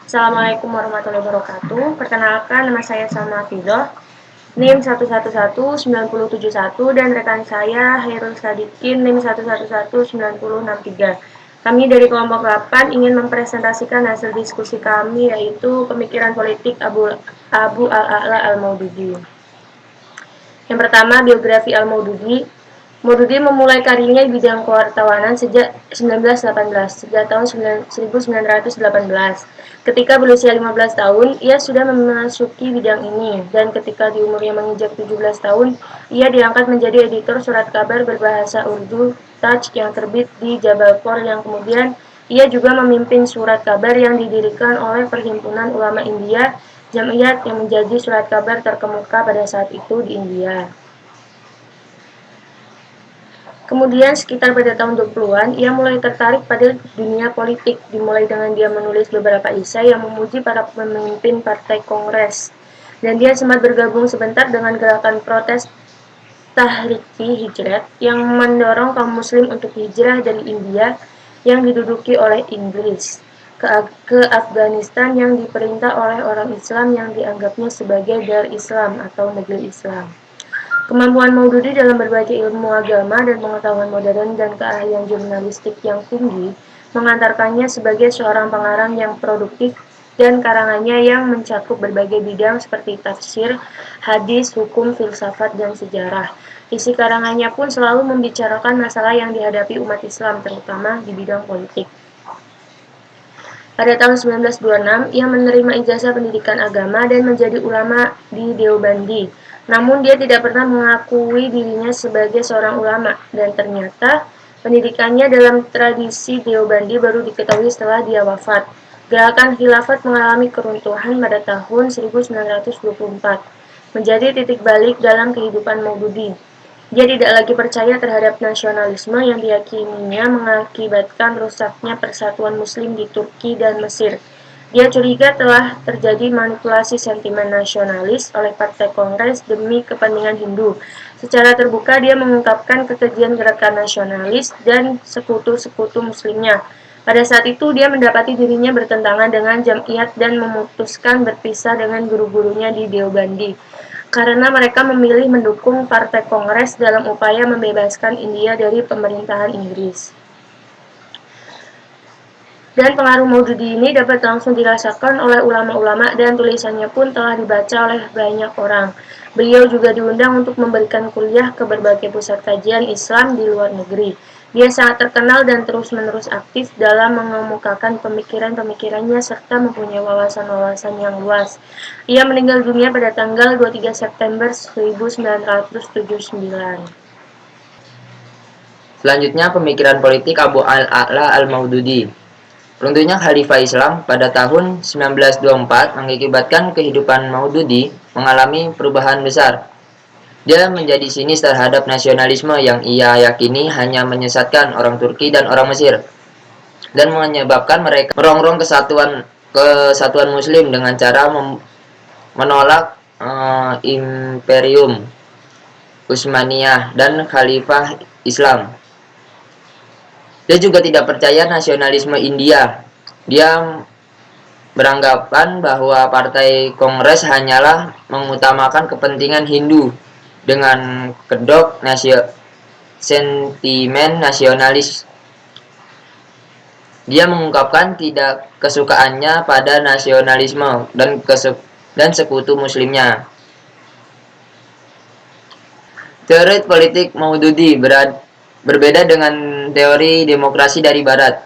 Assalamualaikum warahmatullahi wabarakatuh. Perkenalkan, nama saya Salma Hafizah, NIM 1119071 dan rekan saya Hairul Sadikin NIM 1119063. Kami dari kelompok 8 ingin mempresentasikan hasil diskusi kami, yaitu pemikiran politik Abu Al-A'la Al-Maududi. Yang pertama, biografi Al-Maududi. Maududi memulai karirnya di bidang kewartawanan sejak tahun 1918. Ketika berusia 15 tahun, ia sudah memasuki bidang ini, dan ketika di umurnya menginjak 17 tahun, ia diangkat menjadi editor surat kabar berbahasa Urdu Taj yang terbit di Jabalpur, yang kemudian ia juga memimpin surat kabar yang didirikan oleh Perhimpunan Ulama India, Jamiyat, yang menjadi surat kabar terkemuka pada saat itu di India. Kemudian sekitar pada tahun 20-an, ia mulai tertarik pada dunia politik, dimulai dengan dia menulis beberapa esai yang memuji para pemimpin Partai Kongres. Dan dia sempat bergabung sebentar dengan gerakan protes Tahriki Hijrat yang mendorong kaum muslim untuk hijrah dari India yang diduduki oleh Inggris ke Afghanistan yang diperintah oleh orang Islam yang dianggapnya sebagai Dar Islam atau negeri Islam. Kemampuan Maududi dalam berbagai ilmu agama dan pengetahuan modern dan keahlian jurnalistik yang tinggi mengantarkannya sebagai seorang pengarang yang produktif, dan karangannya yang mencakup berbagai bidang seperti tafsir, hadis, hukum, filsafat, dan sejarah. Isi karangannya pun selalu membicarakan masalah yang dihadapi umat Islam, terutama di bidang politik. Pada tahun 1926, ia menerima ijazah pendidikan agama dan menjadi ulama di Deobandi. Namun dia tidak pernah mengakui dirinya sebagai seorang ulama, dan ternyata pendidikannya dalam tradisi Deobandi baru diketahui setelah dia wafat. Gerakan khilafat mengalami keruntuhan pada tahun 1924, menjadi titik balik dalam kehidupan Maududi. Dia tidak lagi percaya terhadap nasionalisme yang diyakininya mengakibatkan rusaknya persatuan Muslim di Turki dan Mesir. Dia curiga telah terjadi manipulasi sentimen nasionalis oleh Partai Kongres demi kepentingan Hindu. Secara terbuka dia mengungkapkan kekejian gerakan nasionalis dan sekutu-sekutu Muslimnya. Pada saat itu dia mendapati dirinya bertentangan dengan Jamiyat dan memutuskan berpisah dengan guru-gurunya di Deobandi, karena mereka memilih mendukung Partai Kongres dalam upaya membebaskan India dari pemerintahan Inggris. Dan pengaruh Maududi ini dapat langsung dirasakan oleh ulama-ulama, dan tulisannya pun telah dibaca oleh banyak orang. Beliau juga diundang untuk memberikan kuliah ke berbagai pusat kajian Islam di luar negeri. Dia sangat terkenal dan terus-menerus aktif dalam mengemukakan pemikiran-pemikirannya serta mempunyai wawasan-wawasan yang luas. Ia meninggal dunia pada tanggal 23 September 1979. Selanjutnya, pemikiran politik Abu Al-A'la Al-Maududi. Runtuhnya Khalifah Islam pada tahun 1924 mengakibatkan kehidupan Maududi mengalami perubahan besar. Dia menjadi sinis terhadap nasionalisme yang ia yakini hanya menyesatkan orang Turki dan orang Mesir, dan menyebabkan mereka merongrong kesatuan Muslim dengan cara menolak Imperium Utsmaniyah dan Khalifah Islam. Dia juga tidak percaya nasionalisme India. Dia beranggapan bahwa Partai Kongres hanyalah mengutamakan kepentingan Hindu dengan kedok sentimen nasionalis. Dia mengungkapkan tidak kesukaannya pada nasionalisme dan sekutu Muslimnya. Teori politik Maududi berbeda dengan teori demokrasi dari Barat.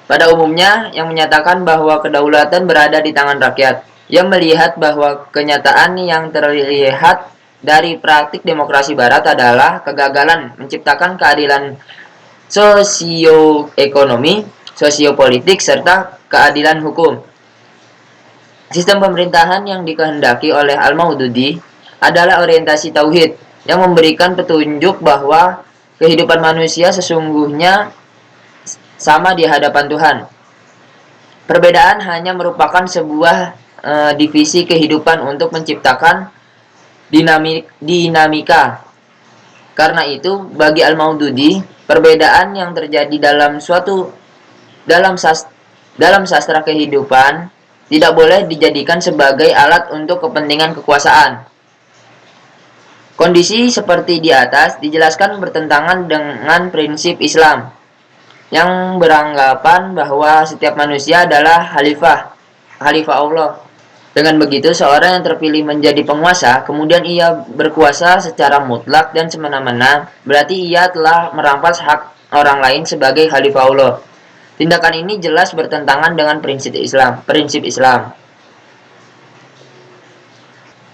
Pada umumnya, yang menyatakan bahwa kedaulatan berada di tangan rakyat. Ia melihat bahwa kenyataan yang terlihat dari praktik demokrasi Barat adalah kegagalan menciptakan keadilan sosioekonomi, sosiopolitik, serta keadilan hukum. Sistem pemerintahan yang dikehendaki oleh Al-Maududi adalah orientasi tauhid yang memberikan petunjuk bahwa kehidupan manusia sesungguhnya sama di hadapan Tuhan. Perbedaan hanya merupakan sebuah divisi kehidupan untuk menciptakan dinamika. Karena itu, bagi Al-Maududi, perbedaan yang terjadi dalam sastra kehidupan tidak boleh dijadikan sebagai alat untuk kepentingan kekuasaan. Kondisi seperti di atas dijelaskan bertentangan dengan prinsip Islam yang beranggapan bahwa setiap manusia adalah khalifah Allah. Dengan begitu, seorang yang terpilih menjadi penguasa, kemudian ia berkuasa secara mutlak dan semena-mena, berarti ia telah merampas hak orang lain sebagai khalifah Allah. Tindakan ini jelas bertentangan dengan prinsip Islam.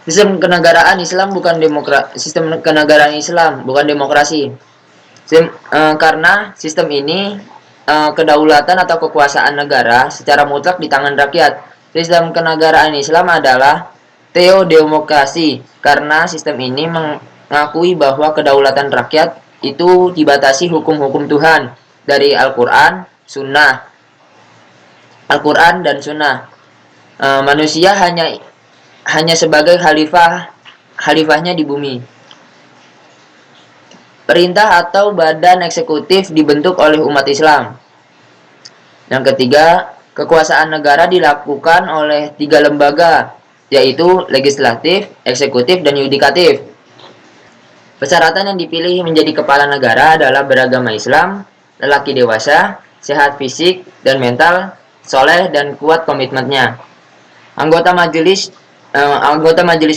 Sistem kenegaraan Islam bukan demokrasi. Karena sistem ini kedaulatan atau kekuasaan negara secara mutlak di tangan rakyat. Sistem kenegaraan Islam adalah teodemokrasi karena sistem ini mengakui bahwa kedaulatan rakyat itu dibatasi hukum-hukum Tuhan dari Al-Quran dan Sunnah. Manusia hanya sebagai khalifahnya di bumi. Perintah atau badan eksekutif dibentuk oleh umat Islam. Yang ketiga, kekuasaan negara dilakukan oleh 3 lembaga, yaitu legislatif, eksekutif, dan yudikatif. Persyaratan yang dipilih menjadi kepala negara adalah beragama Islam, lelaki dewasa, sehat fisik dan mental, soleh dan kuat komitmennya. Anggota majelis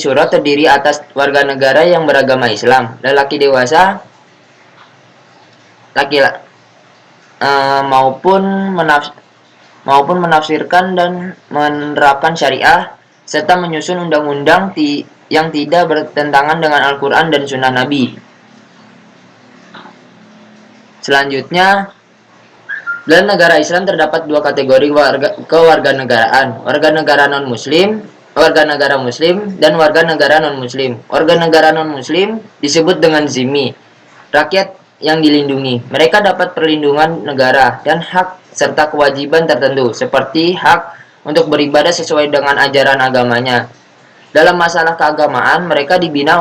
syuro terdiri atas warga negara yang beragama Islam, lelaki dewasa, maupun menafsirkan dan menerapkan syariah serta menyusun undang-undang yang tidak bertentangan dengan Al-Quran dan Sunnah Nabi. Selanjutnya, dalam negara Islam terdapat 2 kategori kewarganegaraan: warga negara non-muslim, warga negara muslim, dan warga negara non-muslim. Warga negara non-muslim disebut dengan zimmi, rakyat yang dilindungi. Mereka dapat perlindungan negara dan hak serta kewajiban tertentu, seperti hak untuk beribadah sesuai dengan ajaran agamanya. Dalam masalah keagamaan, mereka dibina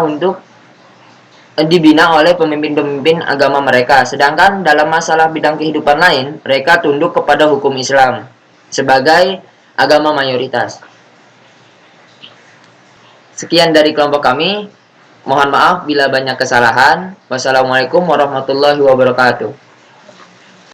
oleh pemimpin-pemimpin agama mereka. Sedangkan dalam masalah bidang kehidupan lain, mereka tunduk kepada hukum Islam sebagai agama mayoritas. Sekian dari kelompok kami. Mohon maaf bila banyak kesalahan. Wassalamualaikum warahmatullahi wabarakatuh.